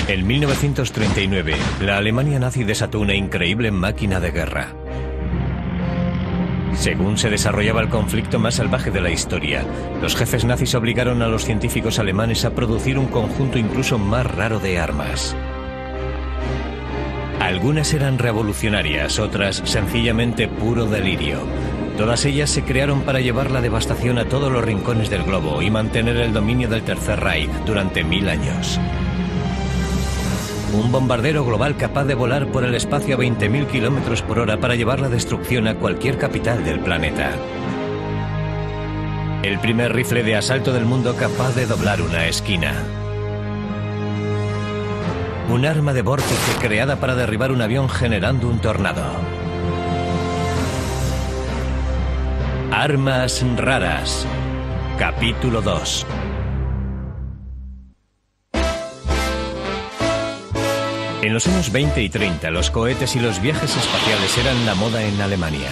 En 1939, la Alemania nazi desató una increíble máquina de guerra. Según se desarrollaba el conflicto más salvaje de la historia, los jefes nazis obligaron a los científicos alemanes a producir un conjunto incluso más raro de armas. Algunas eran revolucionarias, otras sencillamente puro delirio. Todas ellas se crearon para llevar la devastación a todos los rincones del globo y mantener el dominio del Tercer Reich durante 1000 años. Un bombardero global capaz de volar por el espacio a 20.000 kilómetros por hora para llevar la destrucción a cualquier capital del planeta. El primer rifle de asalto del mundo capaz de doblar una esquina. Un arma de vórtice creada para derribar un avión generando un tornado. Armas raras. Capítulo 2. En los años 20 y 30, los cohetes y los viajes espaciales eran la moda en Alemania.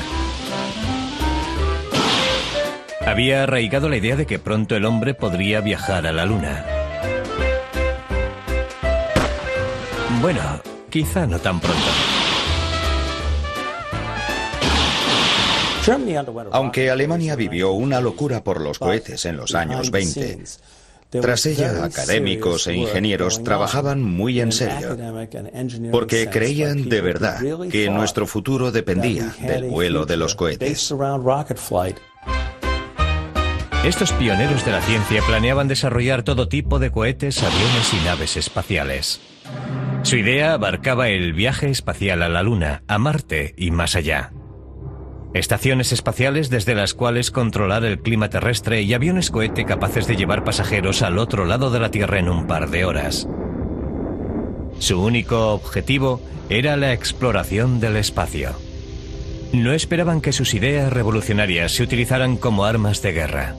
Había arraigado la idea de que pronto el hombre podría viajar a la Luna. Bueno, quizá no tan pronto. Aunque Alemania vivió una locura por los cohetes en los años 20, tras ella académicos e ingenieros trabajaban muy en serio, porque creían de verdad que nuestro futuro dependía del vuelo de los cohetes. Estos pioneros de la ciencia planeaban desarrollar todo tipo de cohetes, aviones y naves espaciales. Su idea abarcaba el viaje espacial a la Luna, a Marte y más allá. Estaciones espaciales desde las cuales controlar el clima terrestre y aviones cohete capaces de llevar pasajeros al otro lado de la Tierra en un par de horas. Su único objetivo era la exploración del espacio. No esperaban que sus ideas revolucionarias se utilizaran como armas de guerra.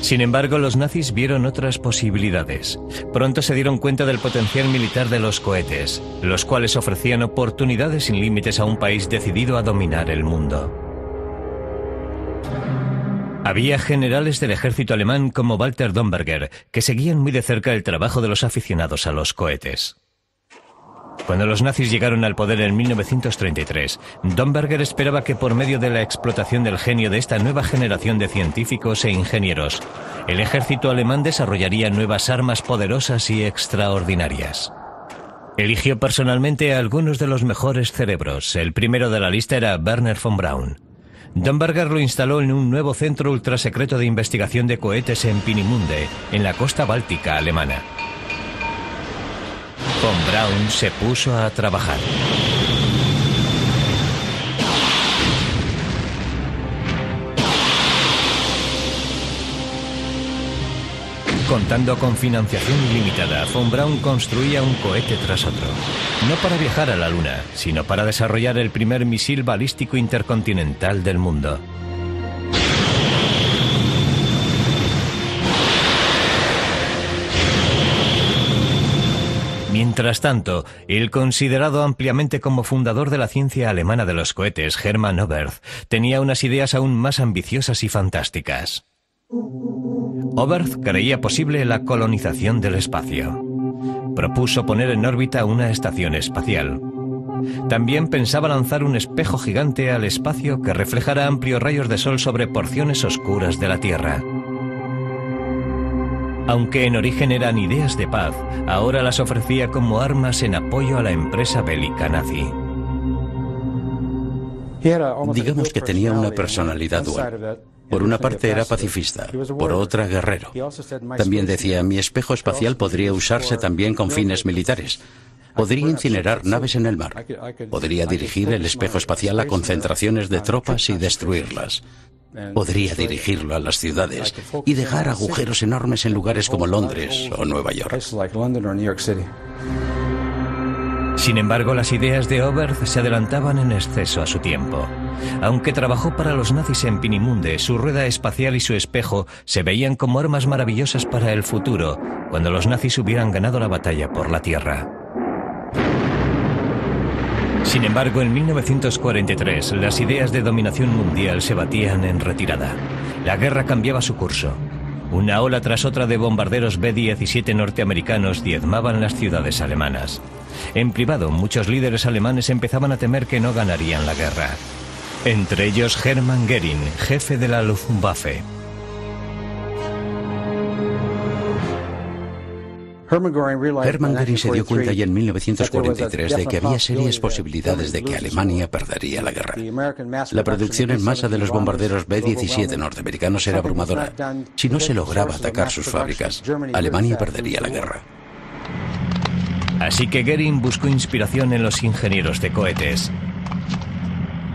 Sin embargo, los nazis vieron otras posibilidades. Pronto se dieron cuenta del potencial militar de los cohetes, los cuales ofrecían oportunidades sin límites a un país decidido a dominar el mundo. Había generales del ejército alemán como Walter Domberger, que seguían muy de cerca el trabajo de los aficionados a los cohetes. Cuando los nazis llegaron al poder en 1933, Domberger esperaba que por medio de la explotación del genio de esta nueva generación de científicos e ingenieros, el ejército alemán desarrollaría nuevas armas poderosas y extraordinarias. Eligió personalmente a algunos de los mejores cerebros. El primero de la lista era Wernher von Braun. Domberger lo instaló en un nuevo centro ultrasecreto de investigación de cohetes en Peenemünde, en la costa báltica alemana. Von Braun se puso a trabajar. Contando con financiación ilimitada, von Braun construía un cohete tras otro. No para viajar a la Luna, sino para desarrollar el primer misil balístico intercontinental del mundo. Mientras tanto, el considerado ampliamente como fundador de la ciencia alemana de los cohetes, Hermann Oberth, tenía unas ideas aún más ambiciosas y fantásticas. Oberth creía posible la colonización del espacio. Propuso poner en órbita una estación espacial. También pensaba lanzar un espejo gigante al espacio que reflejara amplios rayos de sol sobre porciones oscuras de la Tierra. Aunque en origen eran ideas de paz, ahora las ofrecía como armas en apoyo a la empresa bélica nazi. Digamos que tenía una personalidad dual. Por una parte era pacifista, por otra guerrero. También decía, mi espejo espacial podría usarse también con fines militares. Podría incinerar naves en el mar. Podría dirigir el espejo espacial a concentraciones de tropas y destruirlas. Podría dirigirlo a las ciudades y dejar agujeros enormes en lugares como Londres o Nueva York. Sin embargo, las ideas de Oberth se adelantaban en exceso a su tiempo. Aunque trabajó para los nazis en Peenemünde, su rueda espacial y su espejo se veían como armas maravillosas para el futuro, cuando los nazis hubieran ganado la batalla por la Tierra. Sin embargo, en 1943, las ideas de dominación mundial se batían en retirada. La guerra cambiaba su curso. Una ola tras otra de bombarderos B-17 norteamericanos diezmaban las ciudades alemanas. En privado, muchos líderes alemanes empezaban a temer que no ganarían la guerra. Entre ellos Hermann Göring, jefe de la Luftwaffe. Hermann Göring se dio cuenta ya en 1943 de que había serias posibilidades de que Alemania perdería la guerra. La producción en masa de los bombarderos B-17 norteamericanos era abrumadora. Si no se lograba atacar sus fábricas, Alemania perdería la guerra. Así que Göring buscó inspiración en los ingenieros de cohetes.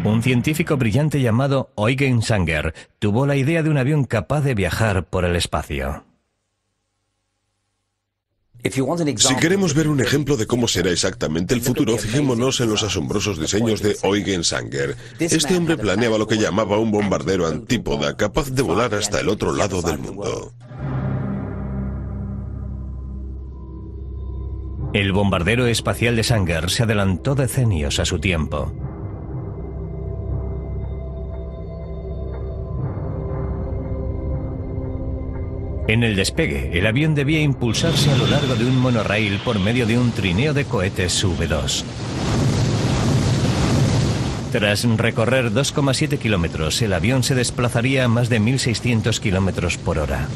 Un científico brillante llamado Eugen Sanger tuvo la idea de un avión capaz de viajar por el espacio. Si queremos ver un ejemplo de cómo será exactamente el futuro, fijémonos en los asombrosos diseños de Eugen Sanger. Este hombre planeaba lo que llamaba un bombardero antípoda, capaz de volar hasta el otro lado del mundo. El bombardero espacial de Sanger se adelantó decenios a su tiempo. En el despegue, el avión debía impulsarse a lo largo de un monorraíl por medio de un trineo de cohetes V2. Tras recorrer 2,7 kilómetros, el avión se desplazaría a más de 1.600 kilómetros por hora.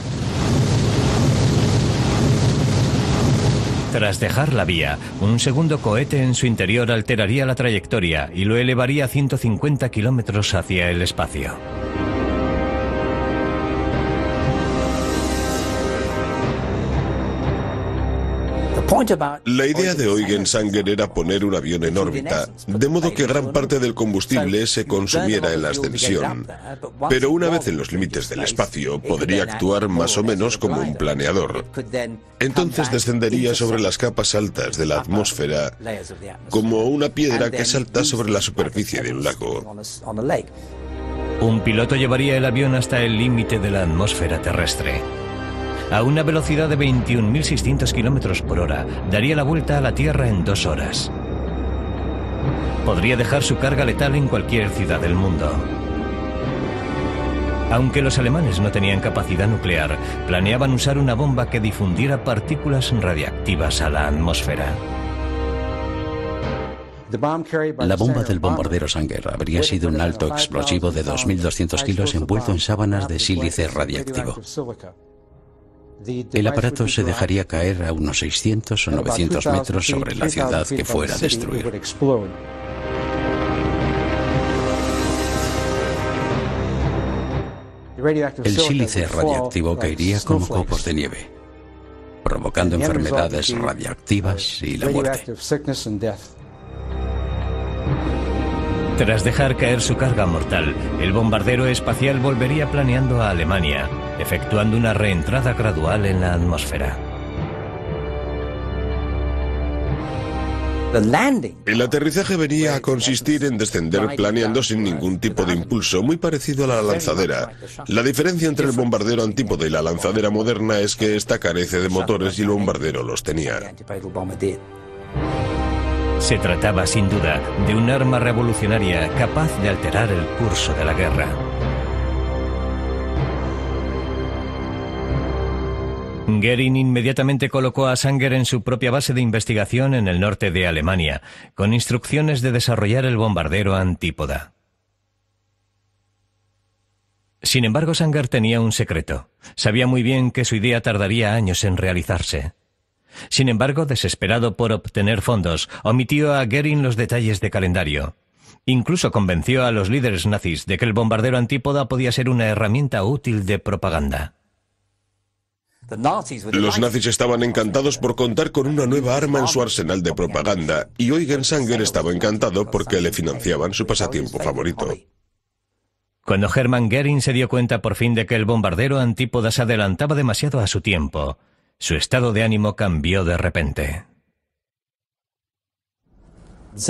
Tras dejar la vía, un segundo cohete en su interior alteraría la trayectoria y lo elevaría a 150 kilómetros hacia el espacio. La idea de Eugen Sanger era poner un avión en órbita, de modo que gran parte del combustible se consumiera en la ascensión. Pero una vez en los límites del espacio, podría actuar más o menos como un planeador. Entonces descendería sobre las capas altas de la atmósfera, como una piedra que salta sobre la superficie de un lago. Un piloto llevaría el avión hasta el límite de la atmósfera terrestre. A una velocidad de 21.600 kilómetros por hora, daría la vuelta a la Tierra en 2 horas. Podría dejar su carga letal en cualquier ciudad del mundo. Aunque los alemanes no tenían capacidad nuclear, planeaban usar una bomba que difundiera partículas radiactivas a la atmósfera. La bomba del bombardero Sanger habría sido un alto explosivo de 2.200 kilos envuelto en sábanas de sílice radiactivo. El aparato se dejaría caer a unos 600 o 900 metros sobre la ciudad que fuera a destruir. El sílice radiactivo caería como copos de nieve, provocando enfermedades radiactivas y la muerte. Tras dejar caer su carga mortal, el bombardero espacial volvería planeando a Alemania, efectuando una reentrada gradual en la atmósfera. El aterrizaje venía a consistir en descender planeando sin ningún tipo de impulso, muy parecido a la lanzadera. La diferencia entre el bombardero antípoda y la lanzadera moderna es que esta carece de motores y el bombardero los tenía. Se trataba, sin duda, de un arma revolucionaria capaz de alterar el curso de la guerra. Göring inmediatamente colocó a Sanger en su propia base de investigación en el norte de Alemania, con instrucciones de desarrollar el bombardero antípoda. Sin embargo, Sanger tenía un secreto. Sabía muy bien que su idea tardaría años en realizarse. Sin embargo, desesperado por obtener fondos, omitió a Göring los detalles de calendario. Incluso convenció a los líderes nazis de que el bombardero antípoda podía ser una herramienta útil de propaganda. Los nazis estaban encantados por contar con una nueva arma en su arsenal de propaganda, y Eugen Sanger estaba encantado porque le financiaban su pasatiempo favorito. Cuando Hermann Göring se dio cuenta por fin de que el bombardero antípoda se adelantaba demasiado a su tiempo, su estado de ánimo cambió de repente.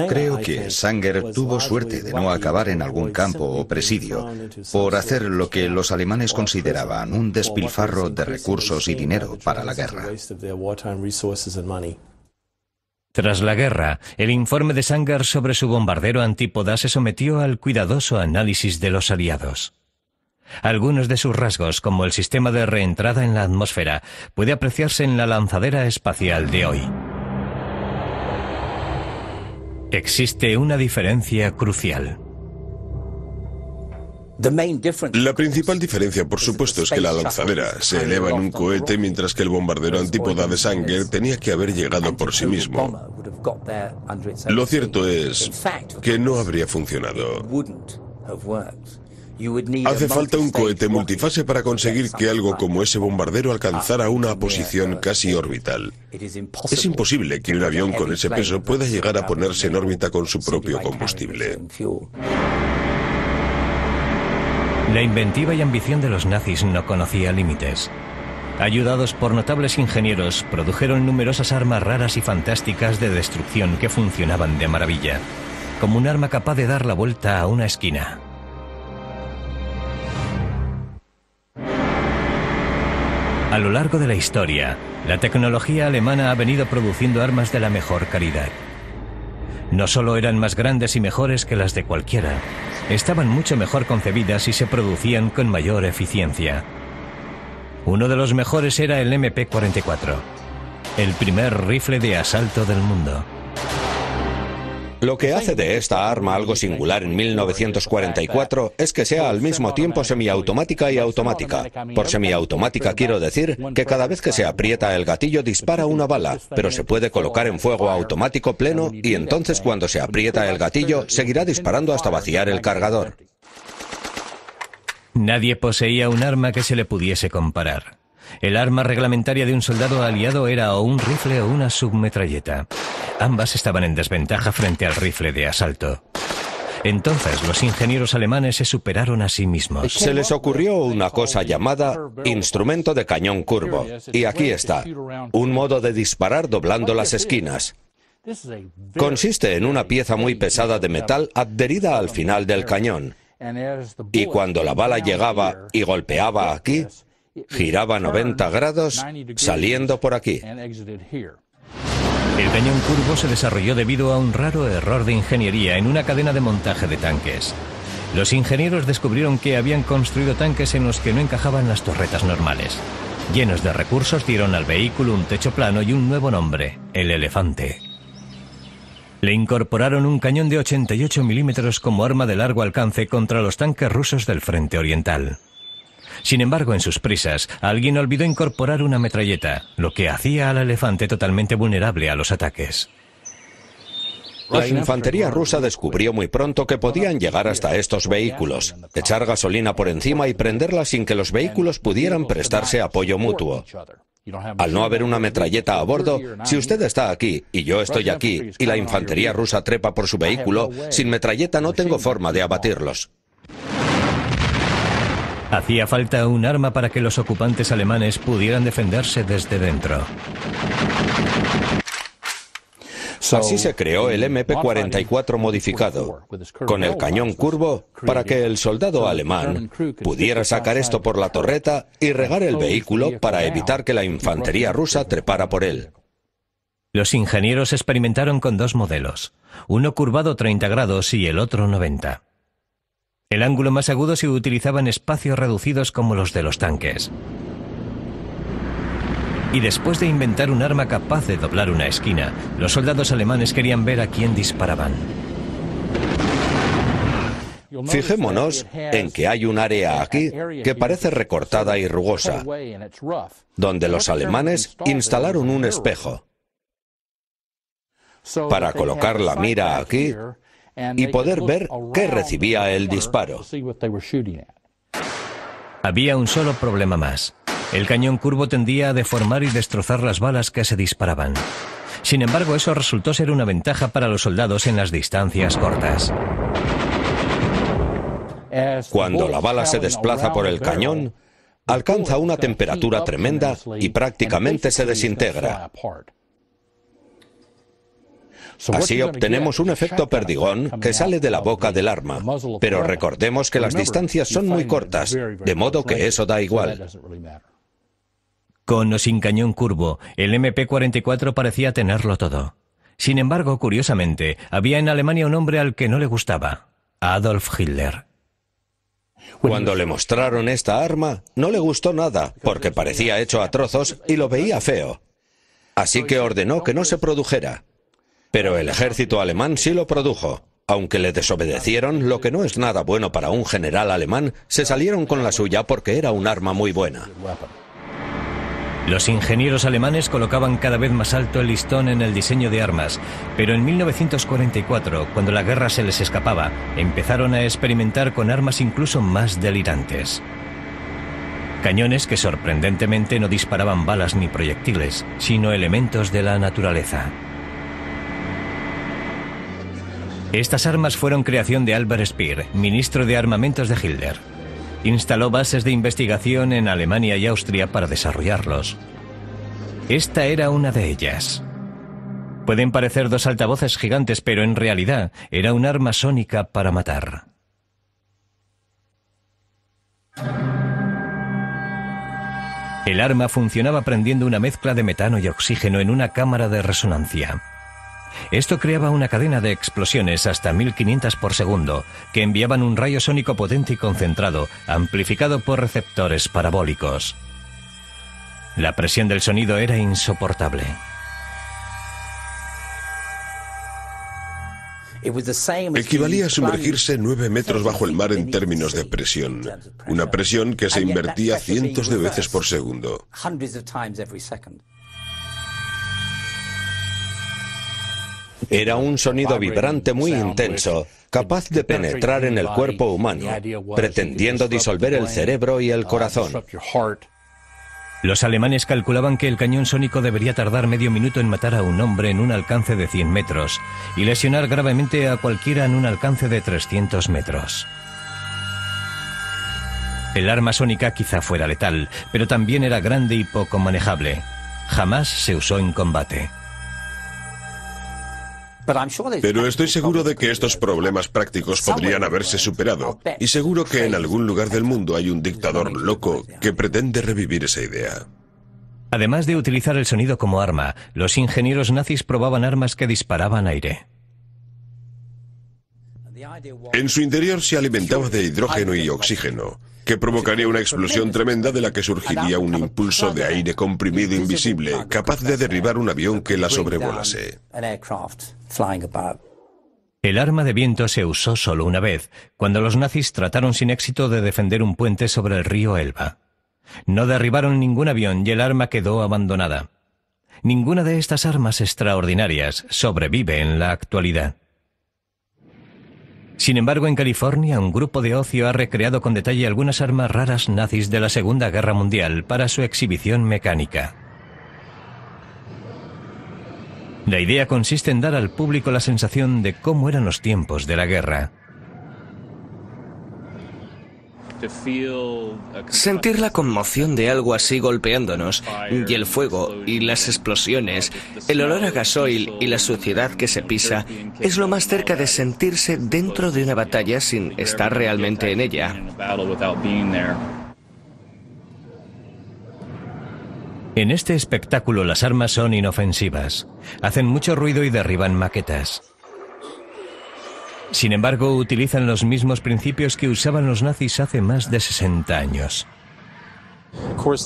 Creo que Sanger tuvo suerte de no acabar en algún campo o presidio por hacer lo que los alemanes consideraban un despilfarro de recursos y dinero para la guerra. Tras la guerra, el informe de Sanger sobre su bombardero antípoda se sometió al cuidadoso análisis de los aliados. Algunos de sus rasgos, como el sistema de reentrada en la atmósfera, puede apreciarse en la lanzadera espacial de hoy. Existe una diferencia crucial. La principal diferencia, por supuesto, es que la lanzadera se eleva en un cohete, mientras que el bombardero antípoda de Sanger tenía que haber llegado por sí mismo. Lo cierto es que no habría funcionado. Hace falta un cohete multifase para conseguir que algo como ese bombardero alcanzara una posición casi orbital. Es imposible que un avión con ese peso pueda llegar a ponerse en órbita con su propio combustible. La inventiva y ambición de los nazis no conocía límites. Ayudados por notables ingenieros, produjeron numerosas armas raras y fantásticas de destrucción que funcionaban de maravilla, como un arma capaz de dar la vuelta a una esquina. A lo largo de la historia, la tecnología alemana ha venido produciendo armas de la mejor calidad. No solo eran más grandes y mejores que las de cualquiera, estaban mucho mejor concebidas y se producían con mayor eficiencia. Uno de los mejores era el MP-44, el primer rifle de asalto del mundo. Lo que hace de esta arma algo singular en 1944 es que sea al mismo tiempo semiautomática y automática. Por semiautomática quiero decir que cada vez que se aprieta el gatillo dispara una bala, pero se puede colocar en fuego automático pleno y entonces cuando se aprieta el gatillo seguirá disparando hasta vaciar el cargador. Nadie poseía un arma que se le pudiese comparar. El arma reglamentaria de un soldado aliado era o un rifle o una submetralleta. Ambas estaban en desventaja frente al rifle de asalto. Entonces los ingenieros alemanes se superaron a sí mismos. Se les ocurrió una cosa llamada instrumento de cañón curvo. Y aquí está, un modo de disparar doblando las esquinas. Consiste en una pieza muy pesada de metal adherida al final del cañón. Y cuando la bala llegaba y golpeaba aquí, giraba 90 grados saliendo por aquí. El cañón curvo se desarrolló debido a un raro error de ingeniería en una cadena de montaje de tanques. Los ingenieros descubrieron que habían construido tanques en los que no encajaban las torretas normales. Llenos de recursos, dieron al vehículo un techo plano y un nuevo nombre, el Elefante. Le incorporaron un cañón de 88 milímetros como arma de largo alcance contra los tanques rusos del frente oriental. Sin embargo, en sus prisas, alguien olvidó incorporar una metralleta, lo que hacía al Elefante totalmente vulnerable a los ataques. La infantería rusa descubrió muy pronto que podían llegar hasta estos vehículos, echar gasolina por encima y prenderla sin que los vehículos pudieran prestarse apoyo mutuo. Al no haber una metralleta a bordo, si usted está aquí y yo estoy aquí y la infantería rusa trepa por su vehículo, sin metralleta no tengo forma de abatirlos. Hacía falta un arma para que los ocupantes alemanes pudieran defenderse desde dentro. Así se creó el MP-44 modificado, con el cañón curvo para que el soldado alemán pudiera sacar esto por la torreta y regar el vehículo para evitar que la infantería rusa trepara por él. Los ingenieros experimentaron con dos modelos, uno curvado 30 grados y el otro 90. El ángulo más agudo se utilizaba en espacios reducidos como los de los tanques. Y después de inventar un arma capaz de doblar una esquina, los soldados alemanes querían ver a quién disparaban. Fijémonos en que hay un área aquí que parece recortada y rugosa, donde los alemanes instalaron un espejo para colocar la mira aquí y poder ver qué recibía el disparo. Había un solo problema más. El cañón curvo tendía a deformar y destrozar las balas que se disparaban. Sin embargo, eso resultó ser una ventaja para los soldados en las distancias cortas. Cuando la bala se desplaza por el cañón, alcanza una temperatura tremenda y prácticamente se desintegra. Así obtenemos un efecto perdigón que sale de la boca del arma, pero recordemos que las distancias son muy cortas, de modo que eso da igual. Con o sin cañón curvo, el MP-44 parecía tenerlo todo. Sin embargo, curiosamente, había en Alemania un hombre al que no le gustaba, Adolf Hitler. Cuando le mostraron esta arma, no le gustó nada, porque parecía hecho a trozos y lo veía feo. Así que ordenó que no se produjera. Pero el ejército alemán sí lo produjo. Aunque le desobedecieron, lo que no es nada bueno para un general alemán, se salieron con la suya porque era un arma muy buena. Los ingenieros alemanes colocaban cada vez más alto el listón en el diseño de armas, pero en 1944, cuando la guerra se les escapaba, empezaron a experimentar con armas incluso más delirantes. Cañones que sorprendentemente no disparaban balas ni proyectiles, sino elementos de la naturaleza. Estas armas fueron creación de Albert Speer, ministro de armamentos de Hitler. Instaló bases de investigación en Alemania y Austria para desarrollarlos. Esta era una de ellas. Pueden parecer dos altavoces gigantes, pero en realidad era un arma sónica para matar. El arma funcionaba prendiendo una mezcla de metano y oxígeno en una cámara de resonancia. Esto creaba una cadena de explosiones hasta 1500 por segundo, que enviaban un rayo sónico potente y concentrado, amplificado por receptores parabólicos. La presión del sonido era insoportable. Equivalía a sumergirse 9 metros bajo el mar en términos de presión. Una presión que se invertía cientos de veces por segundo. Era un sonido vibrante muy intenso, capaz de penetrar en el cuerpo humano, pretendiendo disolver el cerebro y el corazón. Los alemanes calculaban que el cañón sónico debería tardar medio minuto en matar a un hombre en un alcance de 100 metros y lesionar gravemente a cualquiera en un alcance de 300 metros. El arma sónica quizá fuera letal, pero también era grande y poco manejable. Jamás se usó en combate. Pero estoy seguro de que estos problemas prácticos podrían haberse superado, y seguro que en algún lugar del mundo hay un dictador loco que pretende revivir esa idea. Además de utilizar el sonido como arma, los ingenieros nazis probaban armas que disparaban aire. En su interior se alimentaba de hidrógeno y oxígeno, que provocaría una explosión tremenda de la que surgiría un impulso de aire comprimido invisible, capaz de derribar un avión que la sobrevolase. El arma de viento se usó solo una vez, cuando los nazis trataron sin éxito de defender un puente sobre el río Elba. No derribaron ningún avión y el arma quedó abandonada. Ninguna de estas armas extraordinarias sobrevive en la actualidad. Sin embargo, en California, un grupo de ocio ha recreado con detalle algunas armas raras nazis de la Segunda Guerra Mundial para su exhibición mecánica. La idea consiste en dar al público la sensación de cómo eran los tiempos de la guerra. Sentir la conmoción de algo así golpeándonos, y el fuego, y las explosiones, el olor a gasoil y la suciedad que se pisa, es lo más cerca de sentirse dentro de una batalla sin estar realmente en ella. En este espectáculo las armas son inofensivas, hacen mucho ruido y derriban maquetas. Sin embargo, utilizan los mismos principios que usaban los nazis hace más de 60 años.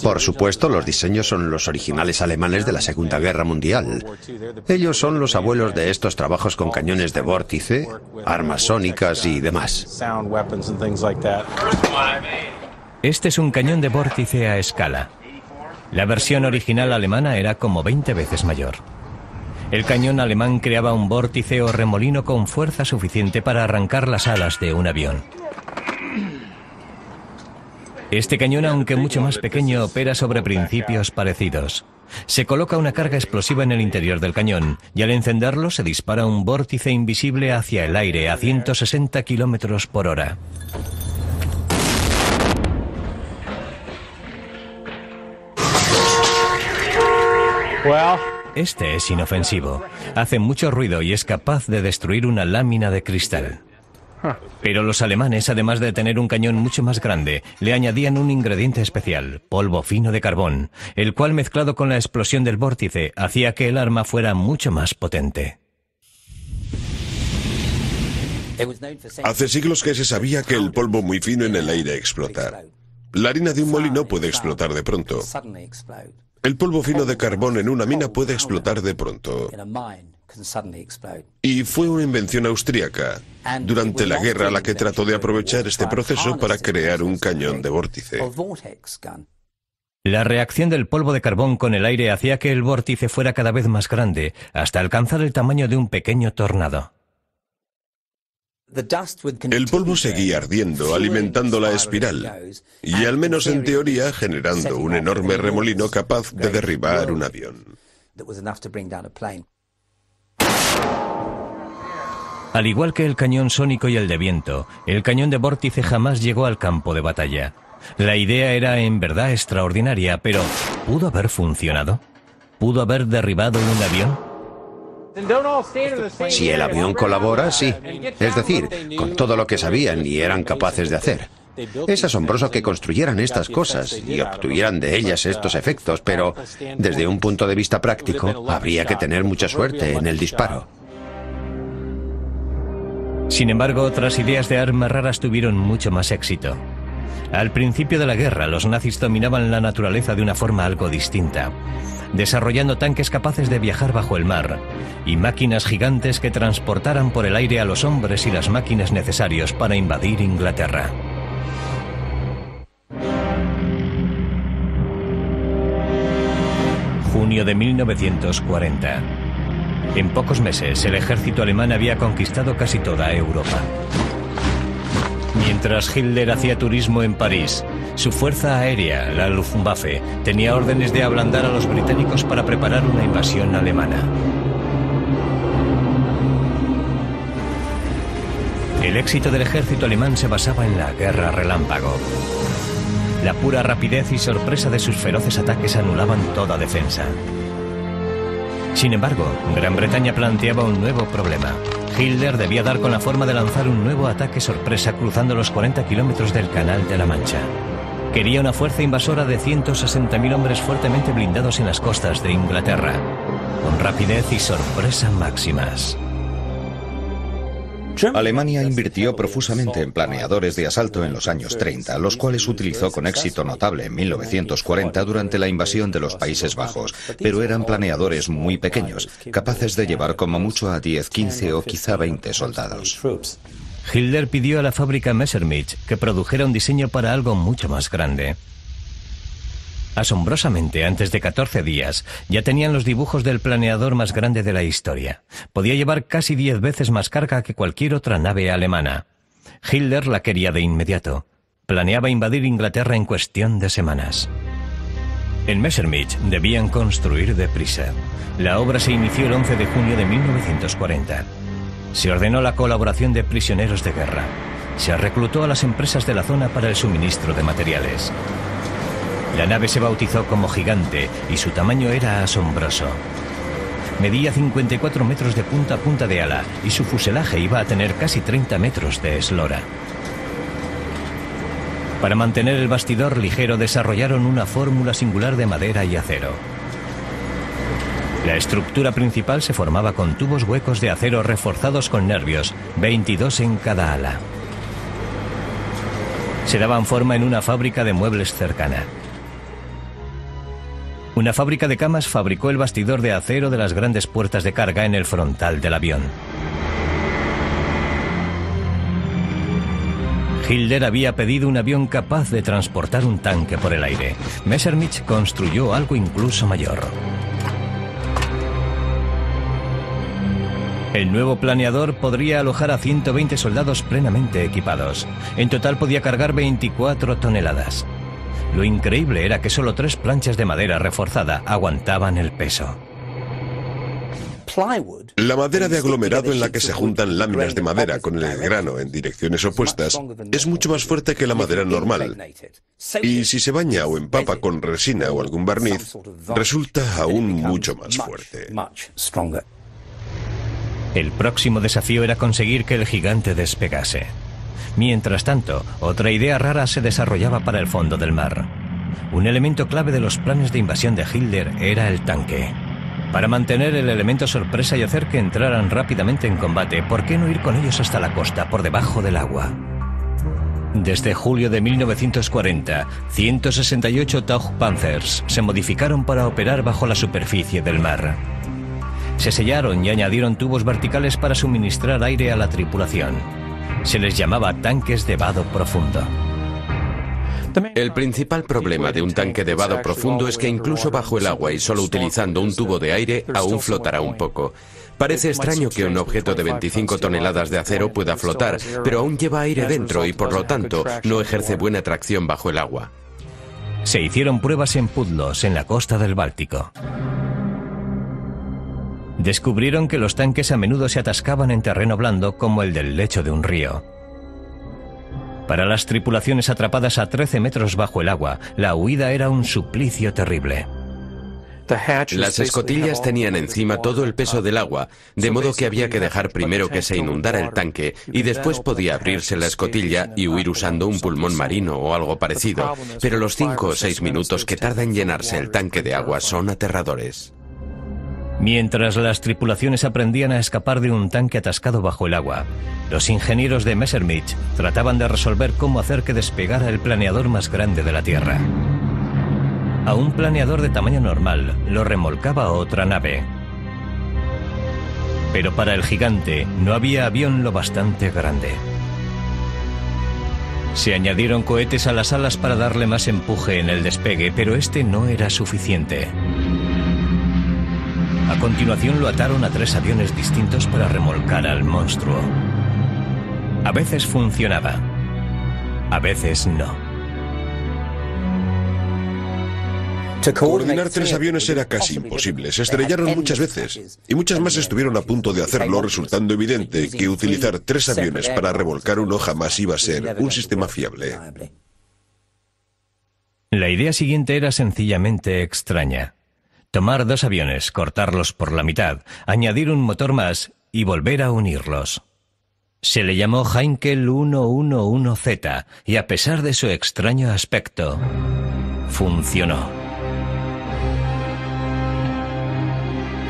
Por supuesto, los diseños son los originales alemanes de la Segunda Guerra Mundial. Ellos son los abuelos de estos trabajos con cañones de vórtice, armas sónicas y demás. Este es un cañón de vórtice a escala. La versión original alemana era como 20 veces mayor. El cañón alemán creaba un vórtice o remolino con fuerza suficiente para arrancar las alas de un avión. Este cañón, aunque mucho más pequeño, opera sobre principios parecidos. Se coloca una carga explosiva en el interior del cañón y al encenderlo se dispara un vórtice invisible hacia el aire a 160 kilómetros por hora. Este es inofensivo, hace mucho ruido y es capaz de destruir una lámina de cristal. Pero los alemanes, además de tener un cañón mucho más grande, le añadían un ingrediente especial, polvo fino de carbón, el cual mezclado con la explosión del vórtice hacía que el arma fuera mucho más potente. Hace siglos que se sabía que el polvo muy fino en el aire explota. La harina de un molino puede explotar de pronto. El polvo fino de carbón en una mina puede explotar de pronto. Y fue una invención austríaca durante la guerra la que trató de aprovechar este proceso para crear un cañón de vórtice. La reacción del polvo de carbón con el aire hacía que el vórtice fuera cada vez más grande, hasta alcanzar el tamaño de un pequeño tornado. El polvo seguía ardiendo, alimentando la espiral, y al menos en teoría generando un enorme remolino capaz de derribar un avión. Al igual que el cañón sónico y el de viento, el cañón de vórtice jamás llegó al campo de batalla. La idea era en verdad extraordinaria, pero ¿pudo haber funcionado? ¿Pudo haber derribado un avión? Si el avión colabora, sí. Es decir, con todo lo que sabían y eran capaces de hacer. Es asombroso que construyeran estas cosas y obtuvieran de ellas estos efectos, pero desde un punto de vista práctico, habría que tener mucha suerte en el disparo. Sin embargo, otras ideas de armas raras tuvieron mucho más éxito. Al principio de la guerra, los nazis dominaban la naturaleza de una forma algo distinta, desarrollando tanques capaces de viajar bajo el mar y máquinas gigantes que transportaran por el aire a los hombres y las máquinas necesarios para invadir Inglaterra. Junio de 1940. En pocos meses, el ejército alemán había conquistado casi toda Europa. Mientras Hitler hacía turismo en París, su fuerza aérea, la Luftwaffe, tenía órdenes de ablandar a los británicos para preparar una invasión alemana. El éxito del ejército alemán se basaba en la guerra relámpago. La pura rapidez y sorpresa de sus feroces ataques anulaban toda defensa. Sin embargo, Gran Bretaña planteaba un nuevo problema. Hitler debía dar con la forma de lanzar un nuevo ataque sorpresa cruzando los 40 kilómetros del Canal de la Mancha. Quería una fuerza invasora de 160.000 hombres fuertemente blindados en las costas de Inglaterra, con rapidez y sorpresa máximas. Alemania invirtió profusamente en planeadores de asalto en los años 30, los cuales utilizó con éxito notable en 1940 durante la invasión de los Países Bajos, pero eran planeadores muy pequeños, capaces de llevar como mucho a 10, 15 o quizá 20 soldados. Hitler pidió a la fábrica Messerschmitt que produjera un diseño para algo mucho más grande. Asombrosamente, antes de 14 días, ya tenían los dibujos del planeador más grande de la historia. Podía llevar casi 10 veces más carga que cualquier otra nave alemana. Hitler la quería de inmediato. Planeaba invadir Inglaterra en cuestión de semanas. En Messerschmitt debían construir deprisa. La obra se inició el 11 de junio de 1940. Se ordenó la colaboración de prisioneros de guerra. Se reclutó a las empresas de la zona para el suministro de materiales. La nave se bautizó como Gigante y su tamaño era asombroso. Medía 54 metros de punta a punta de ala y su fuselaje iba a tener casi 30 metros de eslora. Para mantener el bastidor ligero desarrollaron una fórmula singular de madera y acero. La estructura principal se formaba con tubos huecos de acero reforzados con nervios, 22 en cada ala. Se daban forma en una fábrica de muebles cercana. Una fábrica de camas fabricó el bastidor de acero de las grandes puertas de carga en el frontal del avión. Hitler había pedido un avión capaz de transportar un tanque por el aire. Messerschmitt construyó algo incluso mayor. El nuevo planeador podría alojar a 120 soldados plenamente equipados. En total podía cargar 24 toneladas. Lo increíble era que solo 3 planchas de madera reforzada aguantaban el peso. La madera de aglomerado en la que se juntan láminas de madera con el grano en direcciones opuestas es mucho más fuerte que la madera normal. Y si se baña o empapa con resina o algún barniz, resulta aún mucho más fuerte. El próximo desafío era conseguir que el Gigante despegase. Mientras tanto, otra idea rara se desarrollaba para el fondo del mar. Un elemento clave de los planes de invasión de Hitler era el tanque. Para mantener el elemento sorpresa y hacer que entraran rápidamente en combate, ¿por qué no ir con ellos hasta la costa, por debajo del agua? Desde julio de 1940, 168 Taube Panthers se modificaron para operar bajo la superficie del mar. Se sellaron y añadieron tubos verticales para suministrar aire a la tripulación. Se les llamaba tanques de vado profundo. El principal problema de un tanque de vado profundo es que incluso bajo el agua y solo utilizando un tubo de aire, aún flotará un poco. Parece extraño que un objeto de 25 toneladas de acero pueda flotar, pero aún lleva aire dentro y por lo tanto no ejerce buena tracción bajo el agua. Se hicieron pruebas en Pudlos, en la costa del Báltico. Descubrieron que los tanques a menudo se atascaban en terreno blando como el del lecho de un río. Para las tripulaciones atrapadas a 13 metros bajo el agua, la huida era un suplicio terrible. Las escotillas tenían encima todo el peso del agua, de modo que había que dejar primero que se inundara el tanque y después podía abrirse la escotilla y huir usando un pulmón marino o algo parecido, pero los 5 o 6 minutos que tarda en llenarse el tanque de agua son aterradores. Mientras las tripulaciones aprendían a escapar de un tanque atascado bajo el agua, los ingenieros de Messerschmitt trataban de resolver cómo hacer que despegara el planeador más grande de la Tierra. A un planeador de tamaño normal lo remolcaba otra nave. Pero para el gigante no había avión lo bastante grande. Se añadieron cohetes a las alas para darle más empuje en el despegue, pero este no era suficiente. A continuación lo ataron a 3 aviones distintos para remolcar al monstruo. A veces funcionaba, a veces no. Coordinar 3 aviones era casi imposible. Se estrellaron muchas veces y muchas más estuvieron a punto de hacerlo, resultando evidente que utilizar 3 aviones para revolcar uno jamás iba a ser un sistema fiable. La idea siguiente era sencillamente extraña. Tomar 2 aviones, cortarlos por la mitad, añadir un motor más y volver a unirlos. Se le llamó Heinkel 111Z y a pesar de su extraño aspecto, funcionó.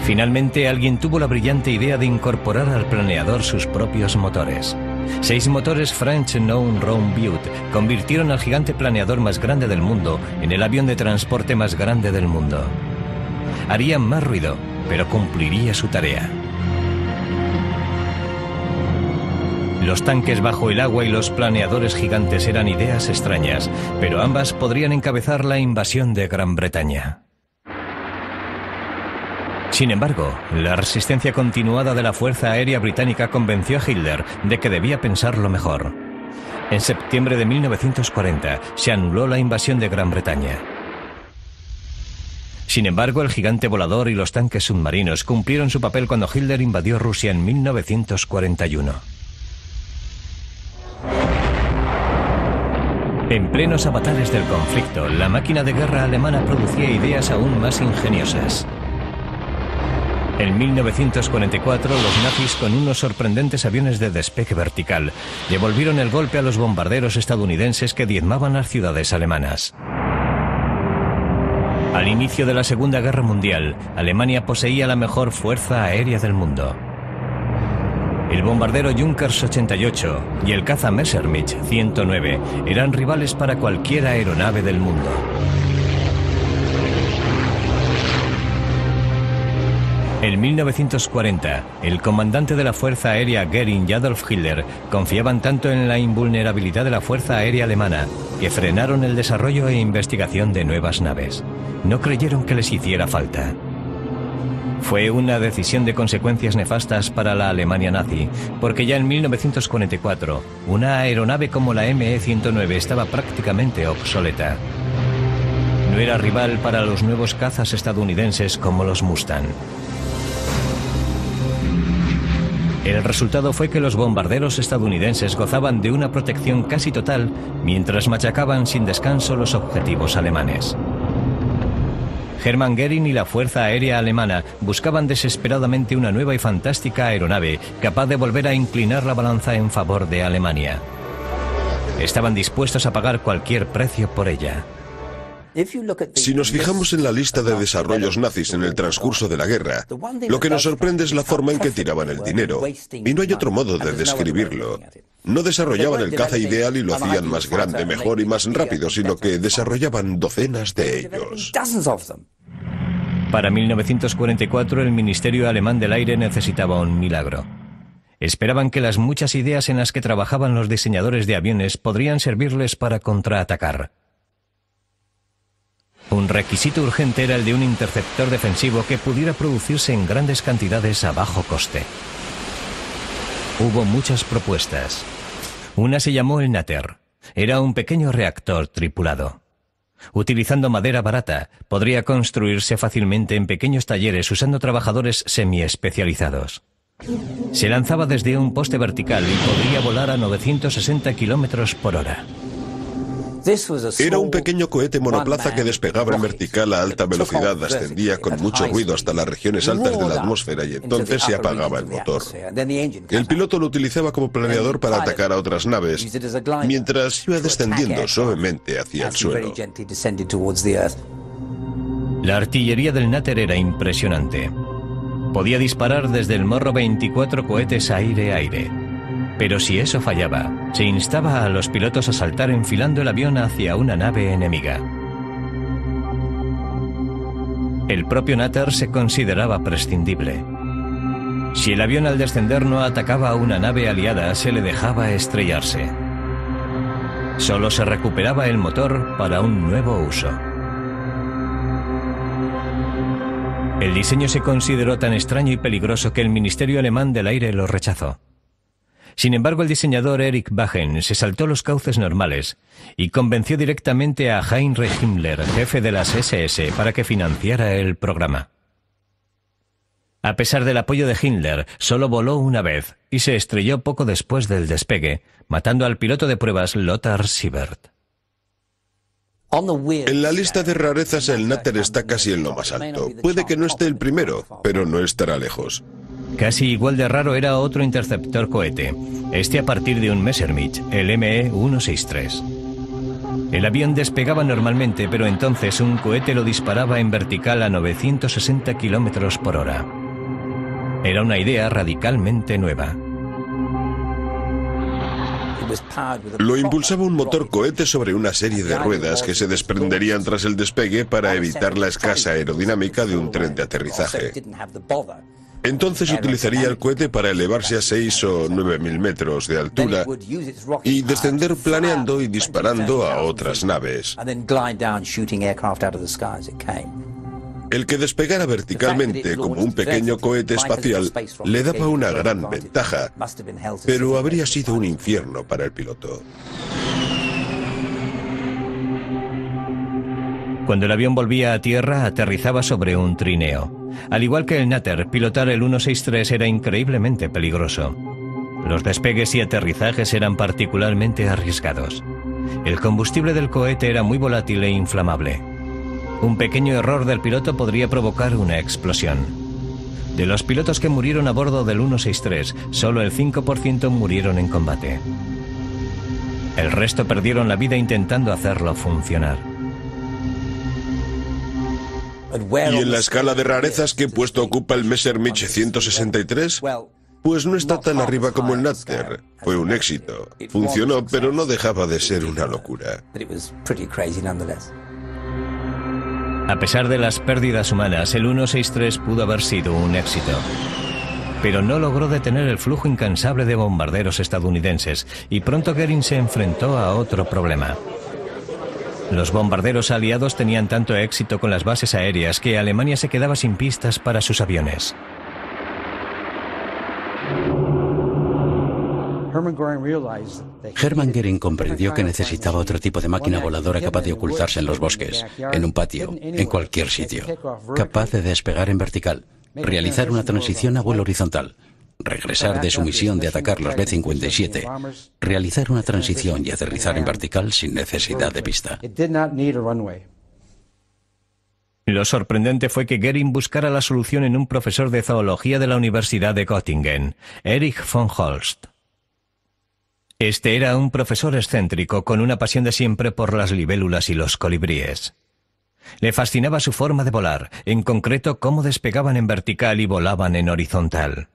Finalmente alguien tuvo la brillante idea de incorporar al planeador sus propios motores. 6 motores French Known Round Butte convirtieron al gigante planeador más grande del mundo en el avión de transporte más grande del mundo. Harían más ruido, pero cumpliría su tarea. Los tanques bajo el agua y los planeadores gigantes eran ideas extrañas, pero ambas podrían encabezar la invasión de Gran Bretaña. Sin embargo, la resistencia continuada de la Fuerza Aérea Británica convenció a Hitler de que debía pensarlo mejor. En septiembre de 1940 se anuló la invasión de Gran Bretaña. Sin embargo, el gigante volador y los tanques submarinos cumplieron su papel cuando Hitler invadió Rusia en 1941. En plenos avatares del conflicto, la máquina de guerra alemana producía ideas aún más ingeniosas. En 1944, los nazis, con unos sorprendentes aviones de despegue vertical, devolvieron el golpe a los bombarderos estadounidenses que diezmaban las ciudades alemanas. Al inicio de la Segunda Guerra Mundial, Alemania poseía la mejor fuerza aérea del mundo. El bombardero Junkers 88 y el caza Messerschmitt 109 eran rivales para cualquier aeronave del mundo. En 1940, el comandante de la Fuerza Aérea Göring y Adolf Hitler confiaban tanto en la invulnerabilidad de la Fuerza Aérea Alemana que frenaron el desarrollo e investigación de nuevas naves. No creyeron que les hiciera falta. Fue una decisión de consecuencias nefastas para la Alemania nazi, porque ya en 1944, una aeronave como la ME-109 estaba prácticamente obsoleta. No era rival para los nuevos cazas estadounidenses como los Mustang. El resultado fue que los bombarderos estadounidenses gozaban de una protección casi total mientras machacaban sin descanso los objetivos alemanes. Hermann Göring y la Fuerza Aérea Alemana buscaban desesperadamente una nueva y fantástica aeronave capaz de volver a inclinar la balanza en favor de Alemania. Estaban dispuestos a pagar cualquier precio por ella. Si nos fijamos en la lista de desarrollos nazis en el transcurso de la guerra, lo que nos sorprende es la forma en que tiraban el dinero. Y no hay otro modo de describirlo. No desarrollaban el caza ideal y lo hacían más grande, mejor y más rápido, sino que desarrollaban docenas de ellos. Para 1944, el Ministerio Alemán del Aire necesitaba un milagro. Esperaban que las muchas ideas en las que trabajaban los diseñadores de aviones podrían servirles para contraatacar. Un requisito urgente era el de un interceptor defensivo que pudiera producirse en grandes cantidades a bajo coste. Hubo muchas propuestas. Una se llamó el Natter. Era un pequeño reactor tripulado. Utilizando madera barata, podría construirse fácilmente en pequeños talleres usando trabajadores semi-especializados. Se lanzaba desde un poste vertical y podría volar a 960 kilómetros por hora. Era un pequeño cohete monoplaza que despegaba en vertical a alta velocidad, ascendía con mucho ruido hasta las regiones altas de la atmósfera y entonces se apagaba el motor. El piloto lo utilizaba como planeador para atacar a otras naves, mientras iba descendiendo suavemente hacia el suelo. La artillería del Natter era impresionante. Podía disparar desde el morro 24 cohetes aire-aire. Pero si eso fallaba, se instaba a los pilotos a saltar enfilando el avión hacia una nave enemiga. El propio Natter se consideraba prescindible. Si el avión al descender no atacaba a una nave aliada, se le dejaba estrellarse. Solo se recuperaba el motor para un nuevo uso. El diseño se consideró tan extraño y peligroso que el Ministerio Alemán del Aire lo rechazó. Sin embargo, el diseñador Erich Wagen se saltó los cauces normales y convenció directamente a Heinrich Himmler, jefe de las SS, para que financiara el programa. A pesar del apoyo de Himmler, solo voló una vez y se estrelló poco después del despegue, matando al piloto de pruebas Lothar Siebert. En la lista de rarezas el Natter está casi en lo más alto. Puede que no esté el primero, pero no estará lejos. Casi igual de raro era otro interceptor cohete, este a partir de un Messerschmitt, el ME-163. El avión despegaba normalmente, pero entonces un cohete lo disparaba en vertical a 960 kilómetros por hora. Era una idea radicalmente nueva. Lo impulsaba un motor cohete sobre una serie de ruedas que se desprenderían tras el despegue para evitar la escasa aerodinámica de un tren de aterrizaje. Entonces utilizaría el cohete para elevarse a 6 o 9.000 metros de altura y descender planeando y disparando a otras naves. El que despegara verticalmente como un pequeño cohete espacial le daba una gran ventaja, pero habría sido un infierno para el piloto. Cuando el avión volvía a tierra, aterrizaba sobre un trineo. Al igual que el Natter, pilotar el 163 era increíblemente peligroso. Los despegues y aterrizajes eran particularmente arriesgados. El combustible del cohete era muy volátil e inflamable. Un pequeño error del piloto podría provocar una explosión. De los pilotos que murieron a bordo del 163, solo el 5% murieron en combate. El resto perdieron la vida intentando hacerlo funcionar. ¿Y en la escala de rarezas qué puesto ocupa el Messerschmitt 163? Pues no está tan arriba como el Natter. Fue un éxito. Funcionó, pero no dejaba de ser una locura. A pesar de las pérdidas humanas, el 163 pudo haber sido un éxito. Pero no logró detener el flujo incansable de bombarderos estadounidenses y pronto Goering se enfrentó a otro problema. Los bombarderos aliados tenían tanto éxito con las bases aéreas que Alemania se quedaba sin pistas para sus aviones. Hermann Göring comprendió que necesitaba otro tipo de máquina voladora capaz de ocultarse en los bosques, en un patio, en cualquier sitio, capaz de despegar en vertical, realizar una transición a vuelo horizontal, regresar de su misión de atacar los B-57, realizar una transición y aterrizar en vertical sin necesidad de pista. Lo sorprendente fue que Goering buscara la solución en un profesor de zoología de la Universidad de Göttingen, Erich von Holst. Este era un profesor excéntrico con una pasión de siempre por las libélulas y los colibríes. Le fascinaba su forma de volar, en concreto cómo despegaban en vertical y volaban en horizontal.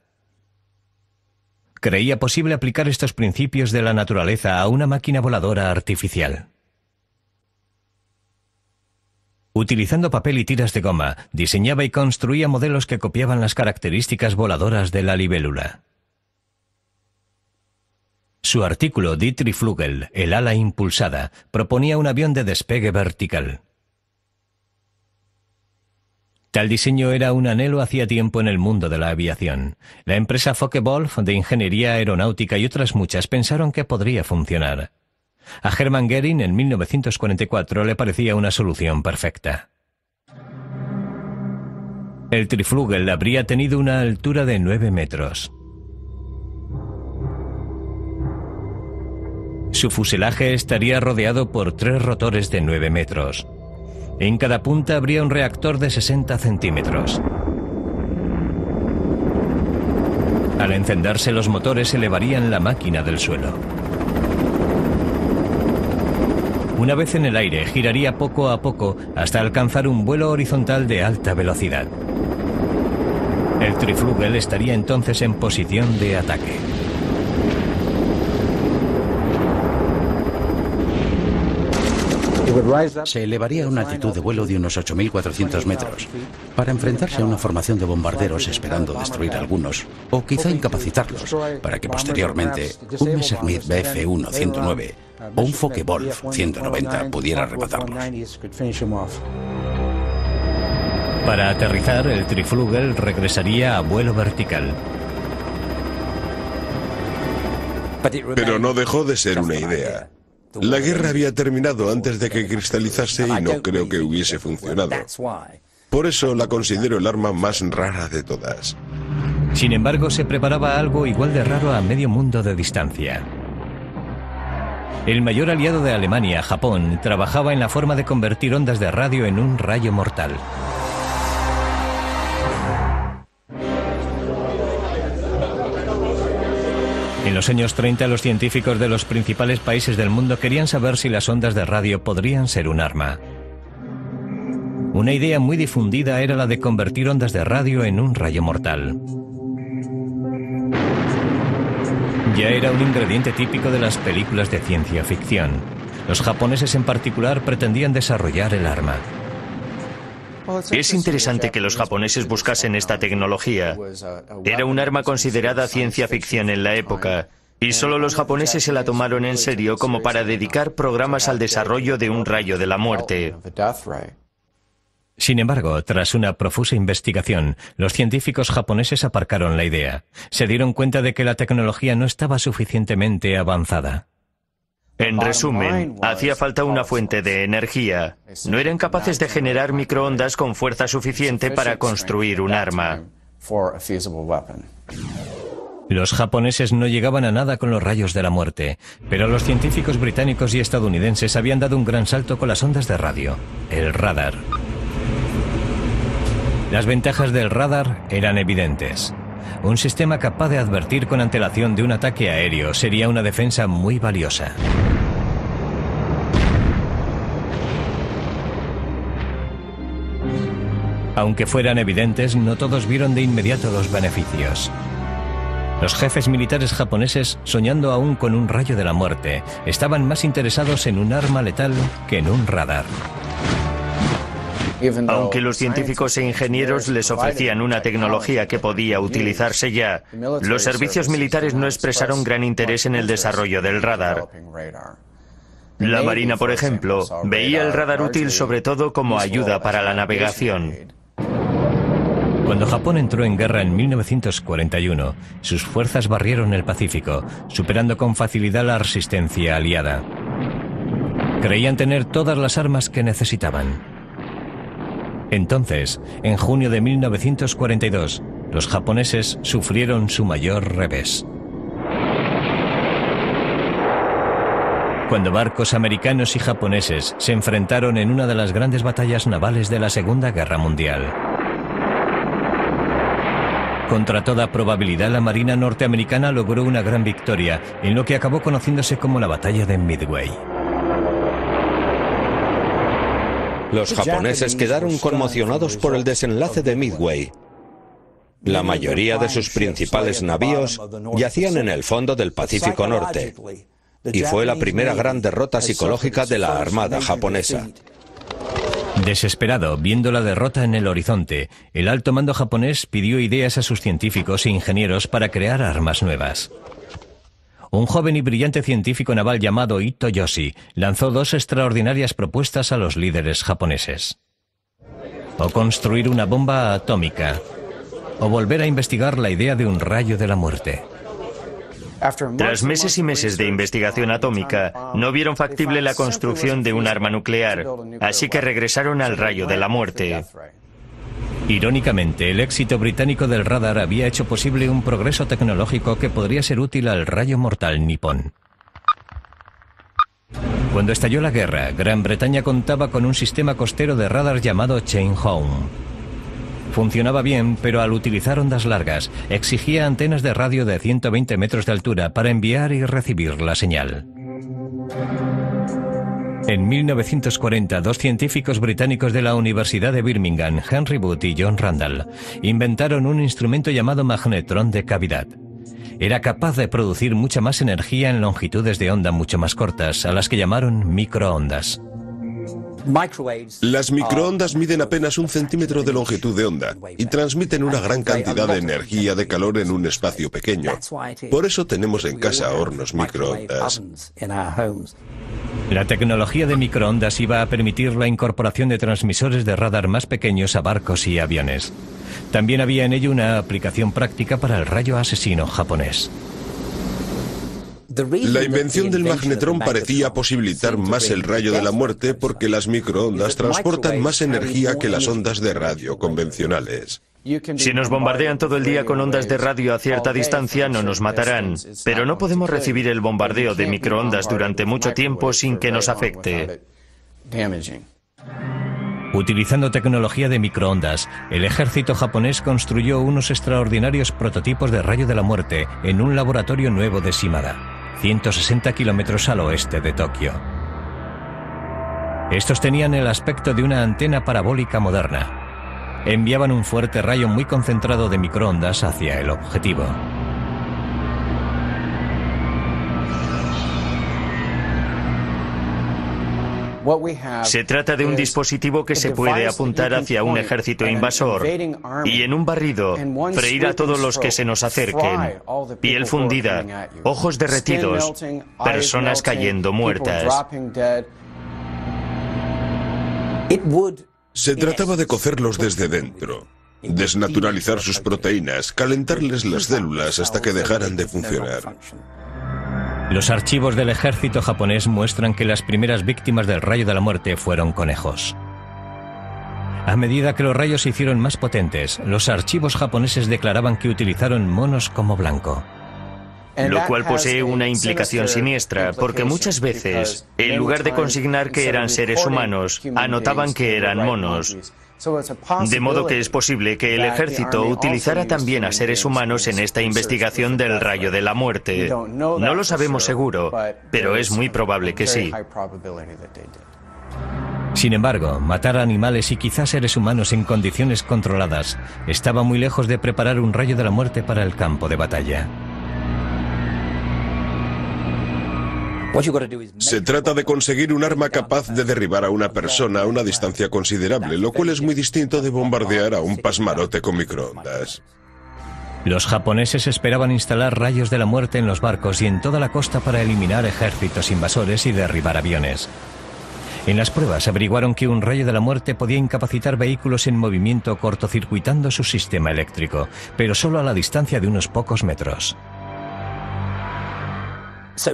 Creía posible aplicar estos principios de la naturaleza a una máquina voladora artificial. Utilizando papel y tiras de goma, diseñaba y construía modelos que copiaban las características voladoras de la libélula. Su artículo Die Triflügel, el ala impulsada, proponía un avión de despegue vertical. Tal diseño era un anhelo hacía tiempo en el mundo de la aviación. La empresa Focke-Wulf de ingeniería aeronáutica y otras muchas pensaron que podría funcionar. A Hermann Göring en 1944 le parecía una solución perfecta. El Triflügel habría tenido una altura de 9 metros. Su fuselaje estaría rodeado por 3 rotores de 9 metros. En cada punta habría un reactor de 60 centímetros. Al encenderse los motores elevarían la máquina del suelo. Una vez en el aire, giraría poco a poco hasta alcanzar un vuelo horizontal de alta velocidad. El Triflügel estaría entonces en posición de ataque. Se elevaría a una altitud de vuelo de unos 8.400 metros para enfrentarse a una formación de bombarderos esperando destruir algunos o quizá incapacitarlos para que posteriormente un Messerschmitt Bf-1 109 o un Focke-Wulf 190 pudiera rematarlos. Para aterrizar, el Triflügel regresaría a vuelo vertical. Pero no dejó de ser una idea. La guerra había terminado antes de que cristalizase y no creo que hubiese funcionado. Por eso la considero el arma más rara de todas. Sin embargo, se preparaba algo igual de raro a medio mundo de distancia. El mayor aliado de Alemania, Japón, trabajaba en la forma de convertir ondas de radio en un rayo mortal. En los años 30, los científicos de los principales países del mundo querían saber si las ondas de radio podrían ser un arma. Una idea muy difundida era la de convertir ondas de radio en un rayo mortal. Ya era un ingrediente típico de las películas de ciencia ficción. Los japoneses en particular pretendían desarrollar el arma. Es interesante que los japoneses buscasen esta tecnología. Era un arma considerada ciencia ficción en la época, y solo los japoneses se la tomaron en serio como para dedicar programas al desarrollo de un rayo de la muerte. Sin embargo, tras una profusa investigación, los científicos japoneses aparcaron la idea. Se dieron cuenta de que la tecnología no estaba suficientemente avanzada. En resumen, hacía falta una fuente de energía. No eran capaces de generar microondas con fuerza suficiente para construir un arma. Los japoneses no llegaban a nada con los rayos de la muerte, pero los científicos británicos y estadounidenses habían dado un gran salto con las ondas de radio, el radar. Las ventajas del radar eran evidentes. Un sistema capaz de advertir con antelación de un ataque aéreo sería una defensa muy valiosa. Aunque fueran evidentes, no todos vieron de inmediato los beneficios. Los jefes militares japoneses, soñando aún con un rayo de la muerte, estaban más interesados en un arma letal que en un radar. Aunque los científicos e ingenieros les ofrecían una tecnología que podía utilizarse ya, los servicios militares no expresaron gran interés en el desarrollo del radar. La Marina, por ejemplo, veía el radar útil sobre todo como ayuda para la navegación. Cuando Japón entró en guerra en 1941, sus fuerzas barrieron el Pacífico, superando con facilidad la resistencia aliada. Creían tener todas las armas que necesitaban. Entonces, en junio de 1942, los japoneses sufrieron su mayor revés. Cuando barcos americanos y japoneses se enfrentaron en una de las grandes batallas navales de la Segunda Guerra Mundial. Contra toda probabilidad, la Marina norteamericana logró una gran victoria en lo que acabó conociéndose como la Batalla de Midway. Los japoneses quedaron conmocionados por el desenlace de Midway. La mayoría de sus principales navíos yacían en el fondo del Pacífico Norte, y fue la primera gran derrota psicológica de la Armada japonesa. Desesperado, viendo la derrota en el horizonte, el alto mando japonés pidió ideas a sus científicos e ingenieros para crear armas nuevas. Un joven y brillante científico naval llamado Ito Yoshi lanzó dos extraordinarias propuestas a los líderes japoneses. O construir una bomba atómica, o volver a investigar la idea de un rayo de la muerte. Tras meses y meses de investigación atómica, no vieron factible la construcción de un arma nuclear, así que regresaron al rayo de la muerte. Irónicamente, el éxito británico del radar había hecho posible un progreso tecnológico que podría ser útil al rayo mortal nipón. Cuando estalló la guerra, Gran Bretaña contaba con un sistema costero de radar llamado Chain Home. Funcionaba bien, pero al utilizar ondas largas, exigía antenas de radio de 120 metros de altura para enviar y recibir la señal. En 1940, dos científicos británicos de la Universidad de Birmingham, Henry Booth y John Randall, inventaron un instrumento llamado magnetrón de cavidad. Era capaz de producir mucha más energía en longitudes de onda mucho más cortas, a las que llamaron microondas. Las microondas miden apenas 1 centímetro de longitud de onda y transmiten una gran cantidad de energía de calor en un espacio pequeño. Por eso tenemos en casa hornos microondas. La tecnología de microondas iba a permitir la incorporación de transmisores de radar más pequeños a barcos y aviones. También había en ello una aplicación práctica para el rayo asesino japonés. La invención del magnetrón parecía posibilitar más el rayo de la muerte porque las microondas transportan más energía que las ondas de radio convencionales. Si nos bombardean todo el día con ondas de radio a cierta distancia, no nos matarán, pero no podemos recibir el bombardeo de microondas durante mucho tiempo sin que nos afecte. Utilizando tecnología de microondas, el ejército japonés construyó unos extraordinarios prototipos de rayo de la muerte en un laboratorio nuevo de Shimada, 160 kilómetros al oeste de Tokio. Estos tenían el aspecto de una antena parabólica moderna. Enviaban un fuerte rayo muy concentrado de microondas hacia el objetivo. Se trata de un dispositivo que se puede apuntar hacia un ejército invasor y en un barrido freír a todos los que se nos acerquen. Piel fundida, ojos derretidos, personas cayendo muertas. Se trataba de cocerlos desde dentro, desnaturalizar sus proteínas, calentarles las células hasta que dejaran de funcionar. Los archivos del ejército japonés muestran que las primeras víctimas del rayo de la muerte fueron conejos. A medida que los rayos se hicieron más potentes, los archivos japoneses declaraban que utilizaron monos como blanco. Lo cual posee una implicación siniestra, porque muchas veces, en lugar de consignar que eran seres humanos, anotaban que eran monos. De modo que es posible que el ejército utilizara también a seres humanos en esta investigación del rayo de la muerte. No lo sabemos seguro, pero es muy probable que sí. Sin embargo, matar a animales y quizás seres humanos en condiciones controladas estaba muy lejos de preparar un rayo de la muerte para el campo de batalla. Se trata de conseguir un arma capaz de derribar a una persona a una distancia considerable, lo cual es muy distinto de bombardear a un pasmarote con microondas. Los japoneses esperaban instalar rayos de la muerte en los barcos y en toda la costa para eliminar ejércitos invasores y derribar aviones. En las pruebas averiguaron que un rayo de la muerte podía incapacitar vehículos en movimiento cortocircuitando su sistema eléctrico, pero solo a la distancia de unos pocos metros.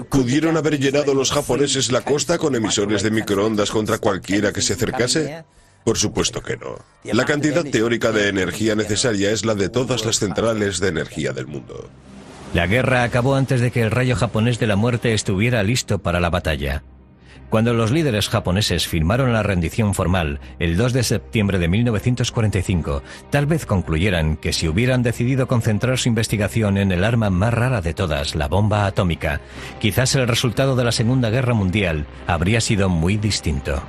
¿Pudieron haber llenado los japoneses la costa con emisores de microondas contra cualquiera que se acercase? Por supuesto que no. La cantidad teórica de energía necesaria es la de todas las centrales de energía del mundo. La guerra acabó antes de que el rayo japonés de la muerte estuviera listo para la batalla. Cuando los líderes japoneses firmaron la rendición formal el 2 de septiembre de 1945, tal vez concluyeran que si hubieran decidido concentrar su investigación en el arma más rara de todas, la bomba atómica, quizás el resultado de la Segunda Guerra Mundial habría sido muy distinto.